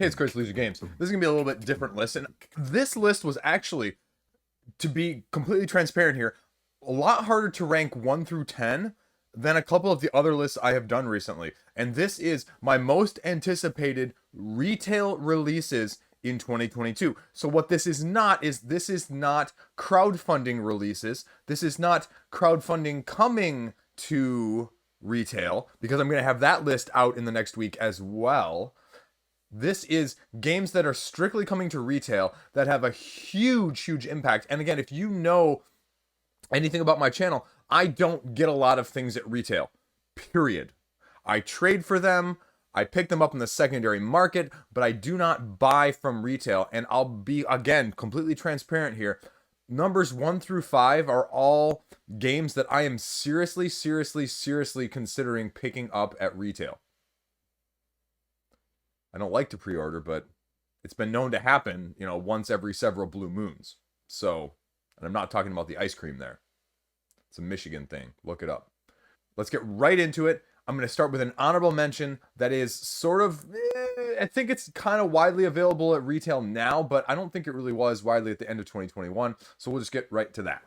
Hey, it's Chris, Liege Games. This is going to be a little bit different list. And this list was actually, to be completely transparent here, a lot harder to rank 1 through 10 than a couple of the other lists I have done recently. And this is my most anticipated retail releases in 2022. So what this is not crowdfunding releases. This is not crowdfunding coming to retail, because I'm going to have that list out in the next week as well. This is games that are strictly coming to retail that have a huge impact. And again, if you know anything about my channel, I don't get a lot of things at retail, period. I trade for them, I pick them up in the secondary market, but I do not buy from retail. And I'll be, again, completely transparent here. Numbers 1 through 5 are all games that I am seriously considering picking up at retail. I don't like to pre-order, but it's been known to happen, once every several blue moons. So, and I'm not talking about the ice cream there. It's a Michigan thing. Look it up. Let's get right into it. I'm going to start with an honorable mention that is sort of, I think it's kind of widely available at retail now, but I don't think it really was widely at the end of 2021. So we'll just get right to that.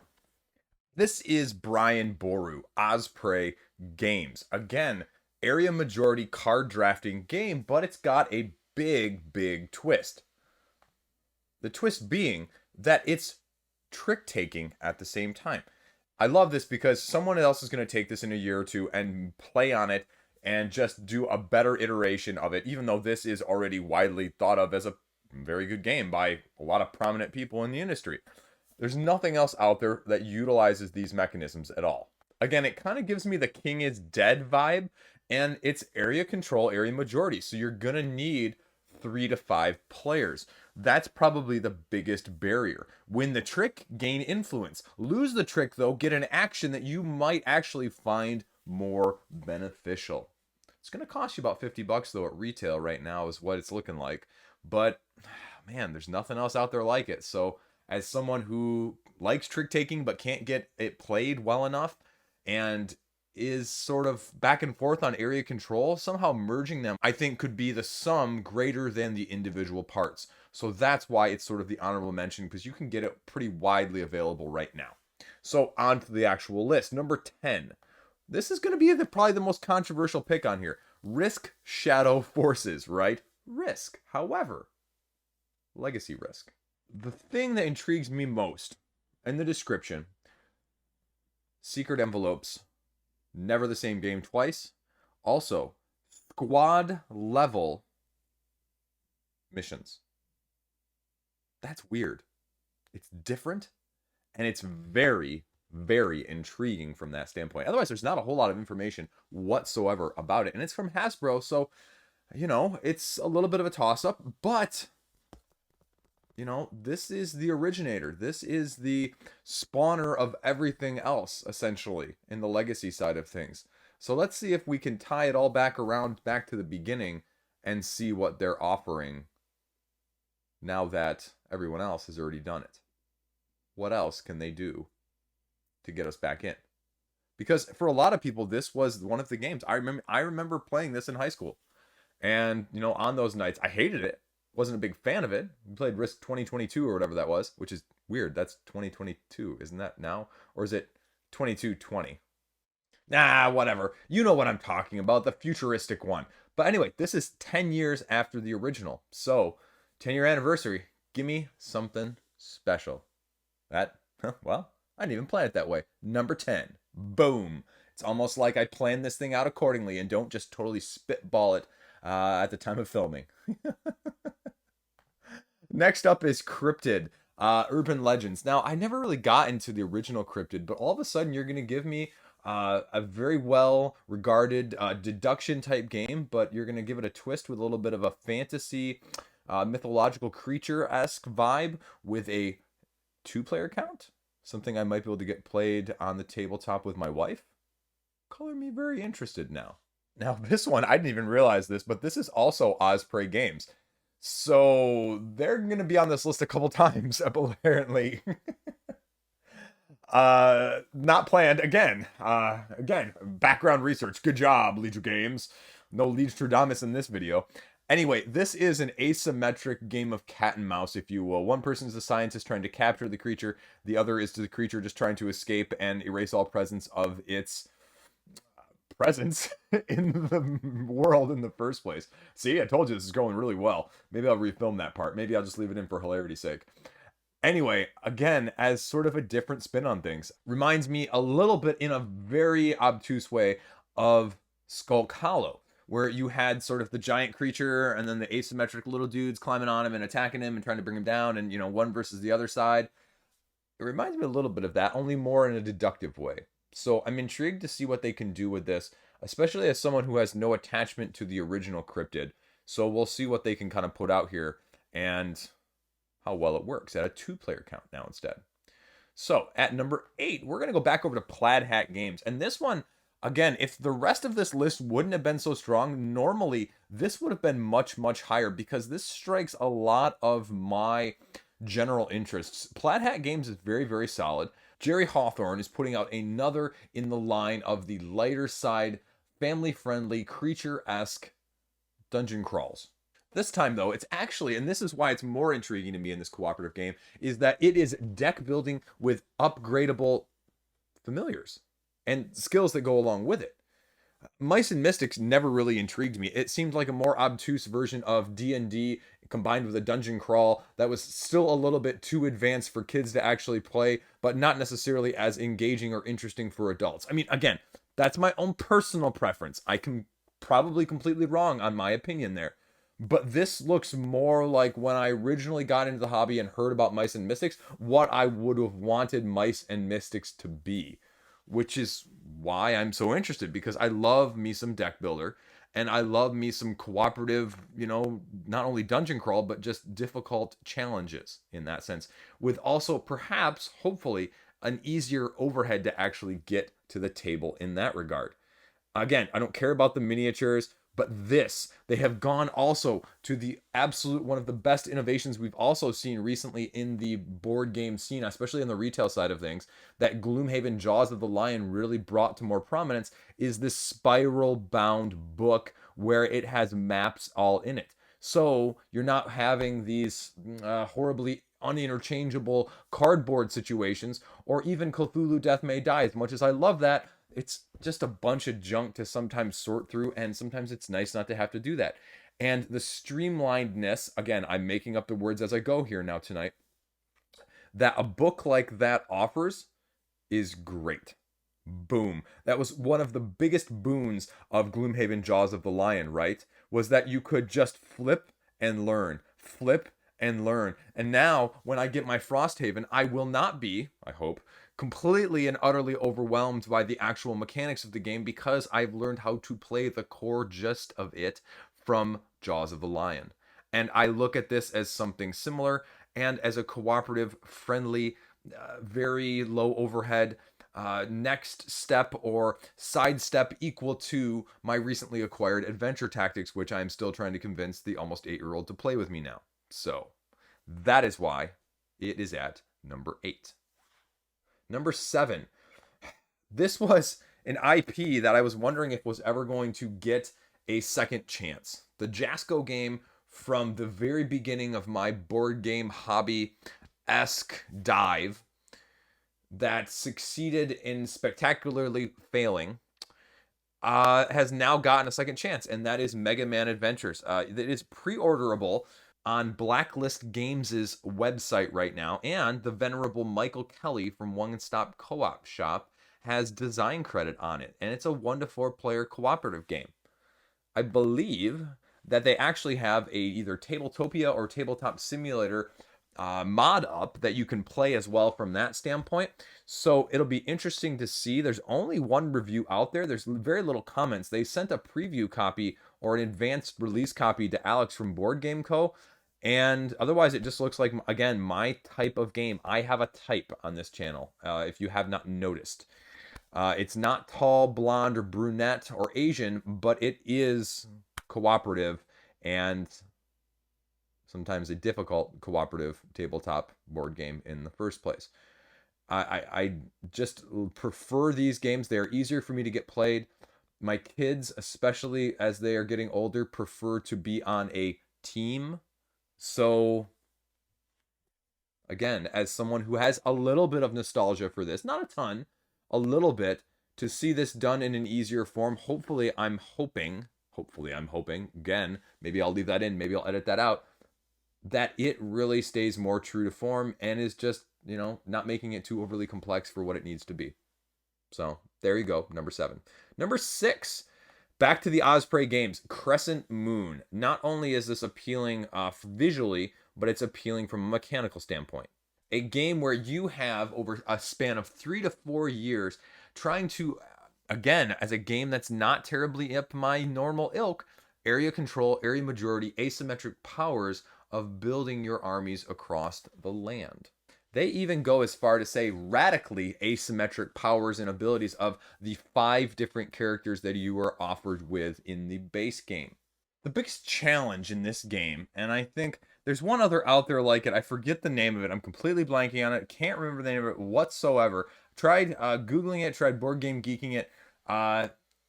This is Brian Boru, Osprey Games. Again, area majority card drafting game, but it's got a big twist. The twist being that it's trick taking at the same time. I love this because someone else is going to take this in a year or two and play on it and just do a better iteration of it, even though this is already widely thought of as a very good game by a lot of prominent people in the industry. There's nothing else out there that utilizes these mechanisms at all. Again, it kind of gives me the King is Dead vibe, and it's area control, area majority. So you're going to need 3 to 5 players. That's probably the biggest barrier. Win the trick, gain influence. Lose the trick, though, get an action that you might actually find more beneficial. It's going to cost you about $50 though at retail right now is what it's looking like. But man, there's nothing else out there like it. So as someone who likes trick taking but can't get it played well enough and is sort of back and forth on area control, somehow merging them, I think, could be the sum greater than the individual parts. So that's why it's sort of the honorable mention, because you can get it pretty widely available right now. So on to the actual list. Number 10. This is going to be probably the most controversial pick on here. Risk Shadow Forces, right? Risk. However, legacy risk. The thing that intrigues me most in the description, secret envelopes, never the same game twice. Also, squad level missions. That's weird. It's different, and it's very intriguing from that standpoint. Otherwise, there's not a whole lot of information whatsoever about it. And it's from Hasbro, so, it's a little bit of a toss-up, but this is the originator. This is the spawner of everything else, essentially, in the legacy side of things. So let's see if we can tie it all back to the beginning and see what they're offering now that everyone else has already done it. What else can they do to get us back in? Because for a lot of people, this was one of the games. I remember playing this in high school. And, on those nights, I hated it. Wasn't a big fan of it. We played Risk 2022 or whatever that was, which is weird. That's 2022, isn't that now? Or is it 2220? Nah, whatever. You know what I'm talking about, the futuristic one. But anyway, this is 10 years after the original. So, 10-year anniversary. Give me something special. Well, I didn't even plan it that way. Number 10. Boom. It's almost like I planned this thing out accordingly and don't just totally spitball it at the time of filming. Next up is Cryptid, Urban Legends. Now, I never really got into the original Cryptid, but all of a sudden you're going to give me a very well-regarded deduction type game, but you're going to give it a twist with a little bit of a fantasy, mythological creature-esque vibe with a 2-player count. Something I might be able to get played on the tabletop with my wife. Color me very interested now. Now, this one, I didn't even realize this, but this is also Osprey Games. So they're going to be on this list a couple times, apparently. Not planned. Again, background research. Good job, Liege Games. No Liege Trudamus in this video. Anyway, this is an asymmetric game of cat and mouse, if you will. One person is the scientist trying to capture the creature, the other is the creature just trying to escape and erase all presence of its presence in the world in the first place. See, I told you this is going really well. Maybe I'll refilm that part. Maybe I'll just leave it in for hilarity's sake. Anyway, again, as sort of a different spin on things, reminds me a little bit in a very obtuse way of Skulk Hollow, where you had sort of the giant creature and then the asymmetric little dudes climbing on him and attacking him and trying to bring him down, and one versus the other side. It reminds me a little bit of that, only more in a deductive way. So I'm intrigued to see what they can do with this, especially as someone who has no attachment to the original Cryptid. So we'll see what they can kind of put out here and how well it works at a 2-player count now instead. So at number 8, we're going to go back over to Plaid Hat Games. And this one, again, if the rest of this list wouldn't have been so strong, normally this would have been much, much higher because this strikes a lot of my general interests. Plaid Hat Games is very, very solid. Jerry Hawthorne is putting out another in the line of the lighter side, family-friendly, creature-esque dungeon crawls. This time, though, it's actually, and this is why it's more intriguing to me in this cooperative game, is that it is deck building with upgradable familiars and skills that go along with it. Mice and Mystics never really intrigued me. It seemed like a more obtuse version of D&D combined with a dungeon crawl that was still a little bit too advanced for kids to actually play, but not necessarily as engaging or interesting for adults. I mean, again, that's my own personal preference. I can probably completely wrong on my opinion there. But this looks more like when I originally got into the hobby and heard about Mice and Mystics, what I would have wanted Mice and Mystics to be, which is why I'm so interested, because I love me some deck builder and I love me some cooperative, not only dungeon crawl, but just difficult challenges in that sense, with also perhaps, hopefully, an easier overhead to actually get to the table in that regard. Again, I don't care about the miniatures. But they have gone also to the absolute one of the best innovations we've also seen recently in the board game scene, especially in the retail side of things, that Gloomhaven Jaws of the Lion really brought to more prominence, is this spiral bound book where it has maps all in it. So you're not having these horribly uninterchangeable cardboard situations, or even Cthulhu Death May Die. As much as I love that, it's just a bunch of junk to sometimes sort through, and sometimes it's nice not to have to do that. And the streamlinedness, again, I'm making up the words as I go here now tonight, that a book like that offers is great. Boom. That was one of the biggest boons of Gloomhaven Jaws of the Lion, right? Was that you could just flip and learn. Flip and learn. And now, when I get my Frosthaven, I will not be, I hope, completely and utterly overwhelmed by the actual mechanics of the game, because I've learned how to play the core gist of it from Jaws of the Lion. And I look at this as something similar, and as a cooperative, friendly, very low overhead next step or side step equal to my recently acquired Adventure Tactics, which I'm still trying to convince the almost 8-year-old to play with me now. So that is why it is at number 8. Number 7. This was an IP that I was wondering if was ever going to get a second chance. The Jasco game from the very beginning of my board game hobby-esque dive that succeeded in spectacularly failing has now gotten a second chance, and that is Mega Man Adventures. It is pre-orderable on Blacklist Games' website right now, and the venerable Michael Kelly from One Stop Co-op Shop has design credit on it, and it's a 1-to-4 player cooperative game. I believe that they actually have a either Tabletopia or Tabletop Simulator mod up that you can play as well from that standpoint. So it'll be interesting to see. There's only one review out there. There's very little comments. They sent a preview copy or an advanced release copy to Alex from Board Game Co. And otherwise, it just looks like, again, my type of game. I have a type on this channel, if you have not noticed. It's not tall, blonde, or brunette, or Asian, but it is cooperative and sometimes a difficult cooperative tabletop board game in the first place. I just prefer these games. They're easier for me to get played. My kids, especially as they are getting older, prefer to be on a team. So, again, as someone who has a little bit of nostalgia for this, not a ton, a little bit, to see this done in an easier form, hopefully, I'm hoping, again, maybe I'll leave that in, maybe I'll edit that out, that it really stays more true to form and is just, not making it too overly complex for what it needs to be. So there you go, number 7. Number 6, back to the Osprey games, Crescent Moon. Not only is this appealing visually, but it's appealing from a mechanical standpoint. A game where you have, over a span of 3 to 4 years, trying to, again, as a game that's not terribly up my normal ilk, area control, area majority, asymmetric powers of building your armies across the land. They even go as far to say radically asymmetric powers and abilities of the 5 different characters that you are offered with in the base game. The biggest challenge in this game, and I think there's one other out there like it, I forget the name of it, I'm completely blanking on it, can't remember the name of it whatsoever. Tried Googling it, tried Board Game Geeking it.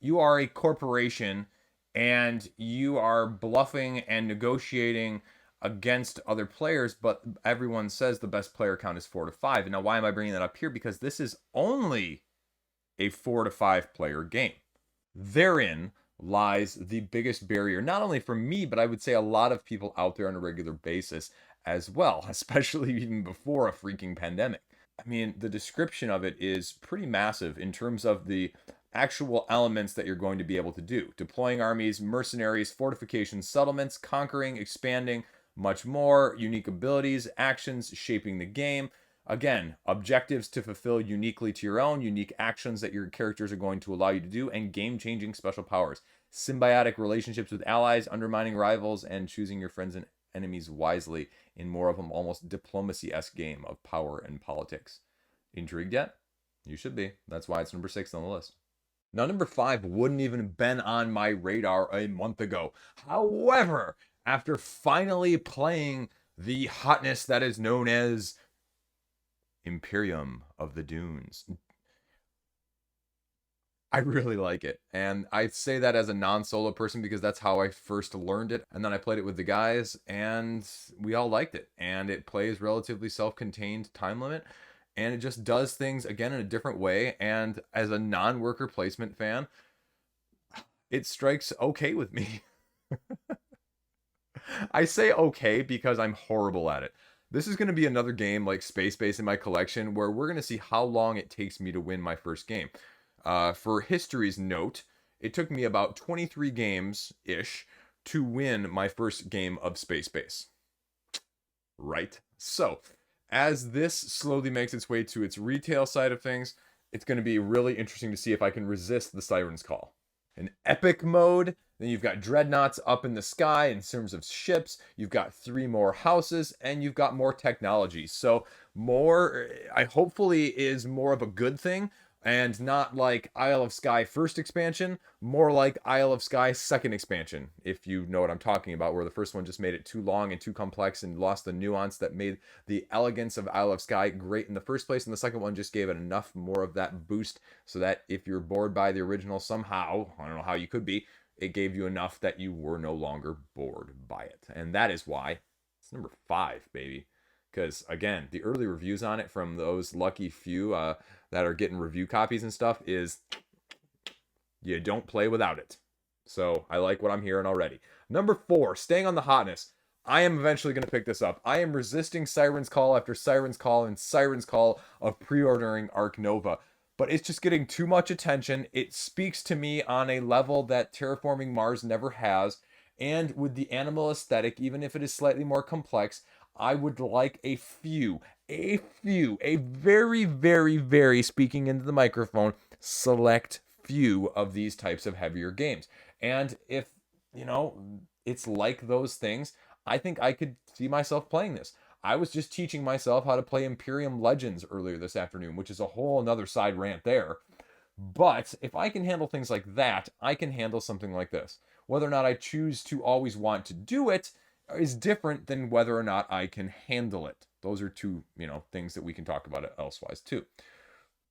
You are a corporation and you are bluffing and negotiating against other players, but everyone says the best player count is 4 to 5. And now why am I bringing that up here? Because this is only a 4 to 5 player game. Therein lies the biggest barrier, not only for me, but I would say a lot of people out there on a regular basis as well, especially even before a freaking pandemic. I mean, the description of it is pretty massive in terms of the actual elements that you're going to be able to do. Deploying armies, mercenaries, fortifications, settlements, conquering, expanding, much more, unique abilities, actions, shaping the game. Again, objectives to fulfill uniquely to your own, unique actions that your characters are going to allow you to do, and game-changing special powers. Symbiotic relationships with allies, undermining rivals, and choosing your friends and enemies wisely in more of an almost diplomacy-esque game of power and politics. Intrigued yet? You should be. That's why it's number 6 on the list. Now, number 5 wouldn't even have been on my radar a month ago. However, after finally playing the hotness that is known as Imperium of the Dunes, I really like it. And I say that as a non-solo person because that's how I first learned it. And then I played it with the guys and we all liked it. And it plays relatively self-contained time limit. And it just does things, again, in a different way. And as a non-worker placement fan, it strikes okay with me. I say okay because I'm horrible at it. This is going to be another game like Space Base in my collection where we're going to see how long it takes me to win my first game. For history's note, it took me about 23 games-ish to win my first game of Space Base. Right? So, as this slowly makes its way to its retail side of things, it's going to be really interesting to see if I can resist the Siren's Call. An epic mode, then you've got dreadnoughts up in the sky in terms of ships, you've got 3 more houses, and you've got more technology. So more, I hopefully is more of a good thing, and not like Isle of Skye first expansion, more like Isle of Skye second expansion, if you know what I'm talking about, where the first one just made it too long and too complex and lost the nuance that made the elegance of Isle of Skye great in the first place, and the second one just gave it enough more of that boost so that if you're bored by the original somehow, I don't know how you could be, it gave you enough that you were no longer bored by it. And that is why it's number 5, baby. Because, again, the early reviews on it from those lucky few that are getting review copies and stuff is you don't play without it. So I like what I'm hearing already. Number 4, staying on the hotness. I am eventually going to pick this up. I am resisting Siren's Call after Siren's Call and Siren's Call of pre-ordering Ark Nova. But it's just getting too much attention. It speaks to me on a level that Terraforming Mars never has. And with the animal aesthetic, even if it is slightly more complex, I would like a very, very, very, speaking into the microphone, select few of these types of heavier games. And if, it's like those things, I think I could see myself playing this. I was just teaching myself how to play Imperium Legends earlier this afternoon, which is a whole another side rant there. But if I can handle things like that, I can handle something like this. Whether or not I choose to always want to do it is different than whether or not I can handle it. Those are two, things that we can talk about elsewise too.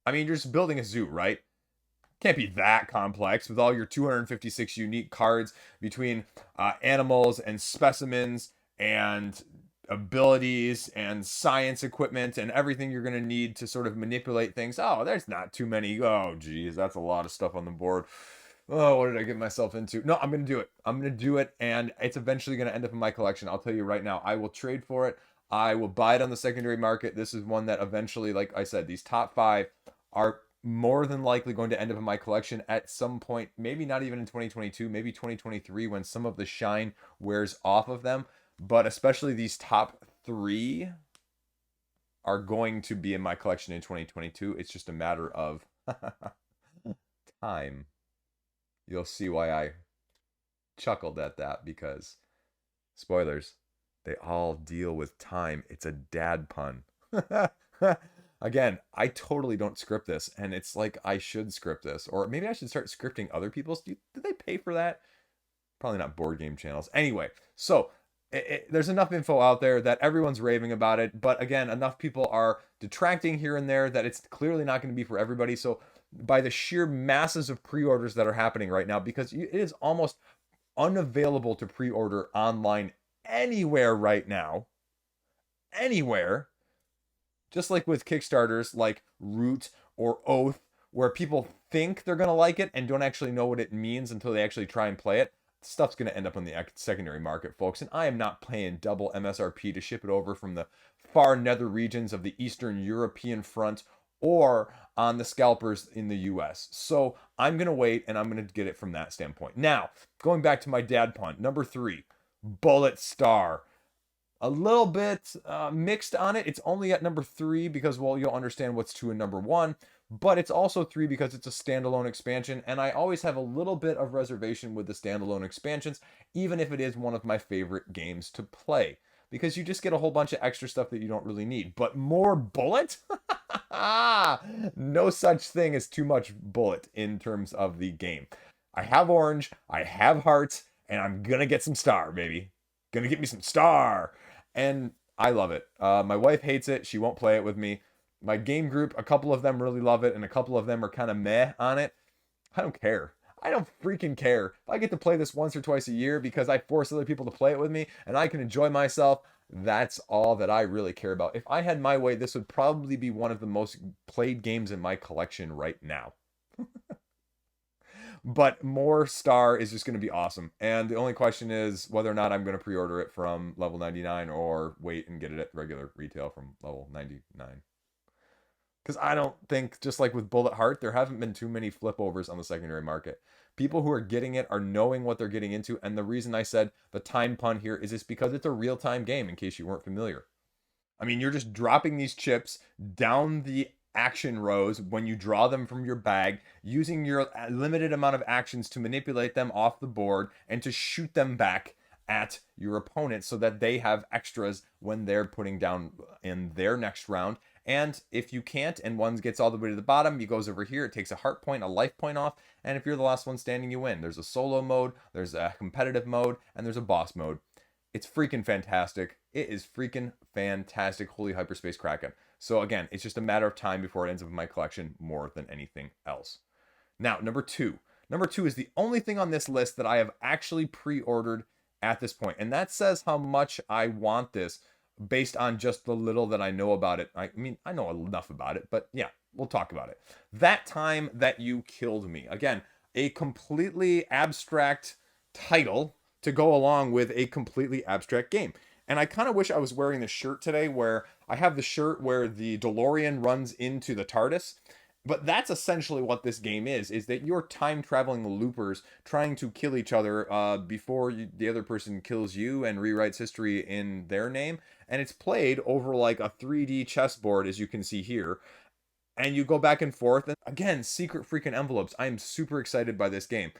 I mean, you're just building a zoo, right? Can't be that complex with all your 256 unique cards between animals and specimens and abilities and science equipment and everything you're going to need to sort of manipulate things. Oh, there's not too many. Oh, geez, that's a lot of stuff on the board. Oh, what did I get myself into? No, I'm going to do it. I'm going to do it, and it's eventually going to end up in my collection. I'll tell you right now, I will trade for it. I will buy it on the secondary market. This is one that eventually, like I said, these top 5 are more than likely going to end up in my collection at some point, maybe not even in 2022, maybe 2023 when some of the shine wears off of them. But especially these top 3 are going to be in my collection in 2022. It's just a matter of time. You'll see why I chuckled at that, because spoilers, they all deal with time. It's a dad pun. Again, I totally don't script this, and it's like I should script this, or maybe I should start scripting other people's. Do they pay for that? Probably not board game channels. Anyway, so there's enough info out there that everyone's raving about it, but again, enough people are detracting here and there that it's clearly not going to be for everybody. So by the sheer masses of pre-orders that are happening right now, because it is almost unavailable to pre-order online anywhere right now, anywhere, just like with Kickstarters like Root or Oath, where people think they're going to like it and don't actually know what it means until they actually try and play it. Stuff's going to end up on the secondary market, folks, and I am not paying double MSRP to ship it over from the far nether regions of the Eastern European front or on the scalpers in the US. So I'm going to wait, and I'm going to get it from that standpoint. Now, going back to my dad pun, number 3, Bullet Star. A little bit mixed on it. It's only at number 3 because, well, you'll understand what's 2 and number 1. But it's also 3 because it's a standalone expansion, and I always have a little bit of reservation with the standalone expansions, even if it is one of my favorite games to play, because you just get a whole bunch of extra stuff that you don't really need. But more bullet? No such thing as too much bullet in terms of the game. I have orange, I have hearts, and I'm gonna get some star, baby. Gonna get me some star. And I love it. My wife hates it. She won't play it with me. My game group, a couple of them really love it, and a couple of them are kind of meh on it. I don't care. I don't freaking care. If I get to play this once or twice a year because I force other people to play it with me and I can enjoy myself, that's all that I really care about. If I had my way, this would probably be one of the most played games in my collection right now. But more star is just going to be awesome. And the only question is whether or not I'm going to pre-order it from level 99 or wait and get it at regular retail from level 99. Because I don't think, just like with Bullet Heart, there haven't been too many flipovers on the secondary market. People who are getting it are knowing what they're getting into. And the reason I said the time pun here is it's because it's a real-time game, in case you weren't familiar. I mean, you're just dropping these chips down the action rows when you draw them from your bag, using your limited amount of actions to manipulate them off the board and to shoot them back at your opponent so that they have extras when they're putting down in their next round. And if you can't, and one gets all the way to the bottom, he goes over here, it takes a heart point, a life point off, and if you're the last one standing, you win. There's a solo mode, there's a competitive mode, and there's a boss mode. It's freaking fantastic. It is freaking fantastic. Holy hyperspace Kraken. So again, it's just a matter of time before it ends up in my collection more than anything else. Now, number 2. Number 2 is the only thing on this list that I have actually pre-ordered at this point, and that says how much I want this based on just the little that I know about it. I mean, I know enough about it, but yeah, we'll talk about it. That Time That You Killed Me. Again, a completely abstract title to go along with a completely abstract game. And I kind of wish I was wearing the shirt today, where I have the shirt where the DeLorean runs into the TARDIS. But that's essentially what this game is that you're time-traveling loopers trying to kill each other before the other person kills you and rewrites history in their name. And it's played over like a 3D chessboard, as you can see here. And you go back and forth. And again, secret freaking envelopes. I am super excited by this game.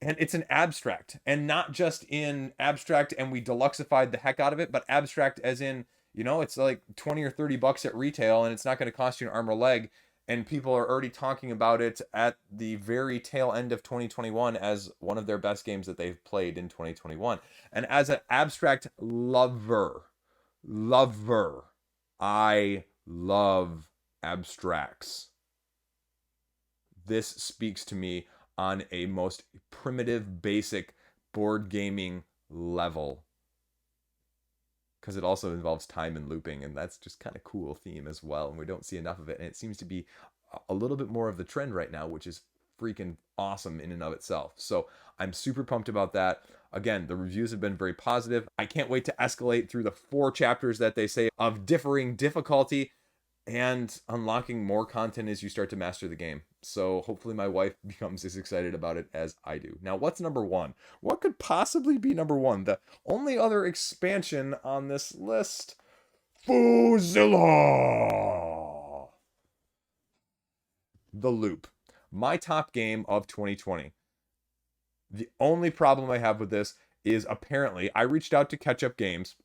And it's an abstract. And not just in abstract and we deluxeified the heck out of it, but abstract as in, you know, it's like 20 or 30 bucks at retail and it's not going to cost you an arm or leg. And people are already talking about it at the very tail end of 2021 as one of their best games that they've played in 2021. And as an abstract lover, I love abstracts. this speaks to me on a most primitive, basic board gaming level, because it also involves time and looping, and that's just kind of cool theme as well, and we don't see enough of it, and it seems to be a little bit more of the trend right now, which is freaking awesome in and of itself. So I'm super pumped about that. Again, the reviews have been very positive. I can't wait to escalate through the 4 chapters that they say of differing difficulty and unlocking more content as you start to master the game. So hopefully my wife becomes as excited about it as I do. Now, what's number 1? What could possibly be number 1? The only other expansion on this list, Fauxzilla. The Loop. My top game of 2020. The only problem I have with this is apparently I reached out to Catch Up Games,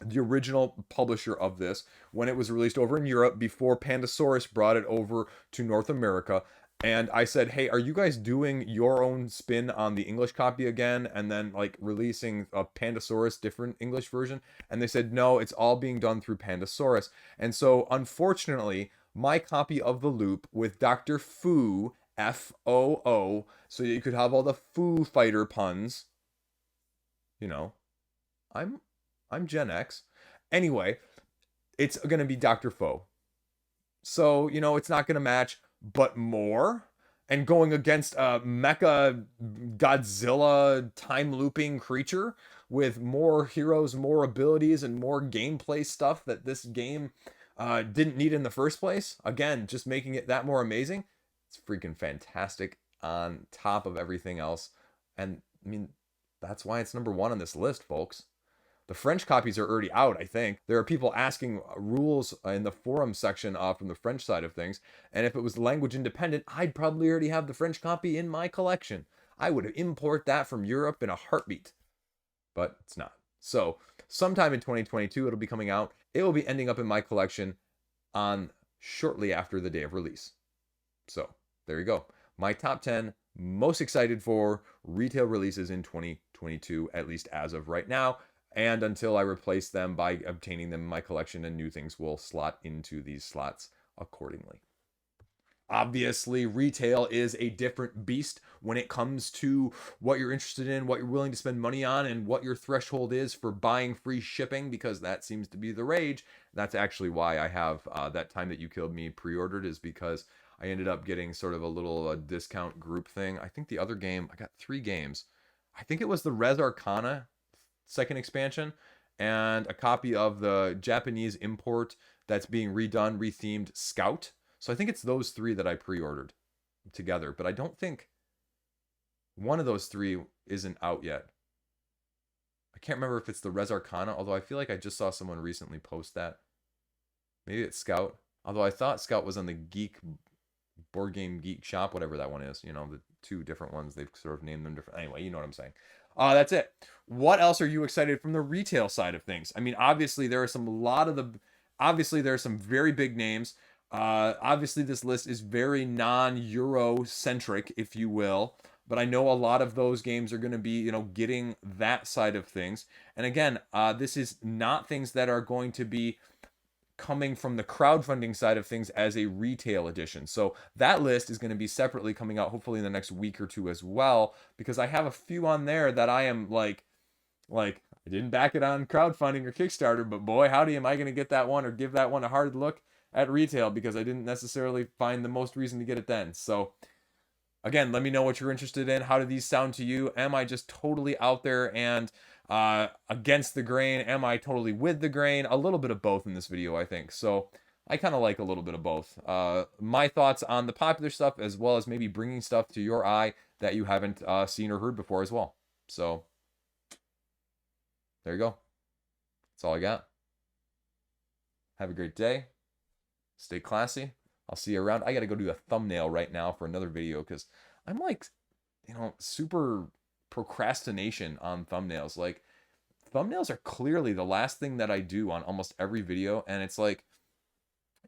the original publisher of this, when it was released over in Europe before Pandasaurus brought it over to North America. And I said, hey, are you guys doing your own spin on the English copy again and then like releasing a Pandasaurus different English version? And they said, no, it's all being done through Pandasaurus. And so unfortunately, my copy of The Loop with Dr. Foo, Foo, so you could have all the Foo Fighter puns. You know, I'm Gen X. Anyway, it's going to be Dr. Fo. So, you know, it's not going to match, but more. And going against a mecha Godzilla time looping creature with more heroes, more abilities, and more gameplay stuff that this game didn't need in the first place. Again, just making it that more amazing. It's freaking fantastic on top of everything else. And I mean, that's why it's number 1 on this list, folks. The French copies are already out, I think. There are people asking rules in the forum section from the French side of things. And if it was language independent, I'd probably already have the French copy in my collection. I would import that from Europe in a heartbeat. But it's not. So sometime in 2022, it'll be coming out. It will be ending up in my collection on shortly after the day of release. So there you go. My top 10 most excited for retail releases in 2022, at least as of right now. And until I replace them by obtaining them in my collection, and new things will slot into these slots accordingly. Obviously, retail is a different beast when it comes to what you're interested in, what you're willing to spend money on, and what your threshold is for buying free shipping, because that seems to be the rage. That's actually why I have That Time That You Killed Me pre-ordered, is because I ended up getting sort of a little discount group thing. I think the other game, I got 3 games. I think it was the Res Arcana second expansion, and a copy of the Japanese import that's being redone, rethemed Scout. So I think it's those 3 that I pre-ordered together, but I don't think one of those 3 isn't out yet. I can't remember if it's the Res Arcana, although I feel like I just saw someone recently post that. Maybe it's Scout, although I thought Scout was on the Board Game Geek shop, whatever that one is. You know, the 2 different ones, they've sort of named them different. Anyway, you know what I'm saying. That's it. What else are you excited from the retail side of things? I mean, obviously there are some very big names. Obviously this list is very non-Euro centric, if you will, but I know a lot of those games are going to be, you know, getting that side of things. And again, this is not things that are going to be coming from the crowdfunding side of things as a retail edition. So that list is going to be separately coming out hopefully in the next week or 2 as well, because I have a few on there that I am like I didn't back it on crowdfunding or Kickstarter, but boy howdy am I going to get that one or give that one a hard look at retail, because I didn't necessarily find the most reason to get it then. So again, let me know what you're interested in. How do these sound to you? Am I just totally out there and against the grain? Am I totally with the grain? A little bit of both in this video, I think. So I kind of like a little bit of both. My thoughts on the popular stuff, as well as maybe bringing stuff to your eye that you haven't seen or heard before as well. So there you go. That's all I got. Have a great day. Stay classy. I'll see you around. I got to go do a thumbnail right now for another video, because I'm like, you know, super procrastination on thumbnails. Like, thumbnails are clearly the last thing that I do on almost every video, and it's like,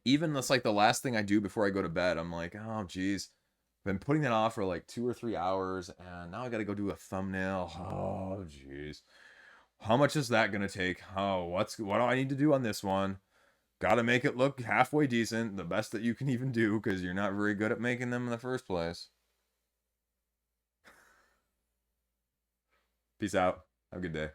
even that's like the last thing I do before I go to bed. I'm like, oh geez, I've been putting that off for like 2 or 3 hours, and now I got to go do a thumbnail. Oh geez, how much is that gonna take? Oh, what do I need to do on this one? Gotta make it look halfway decent, the best that you can even do, because you're not very good at making them in the first place. Peace out. Have a good day.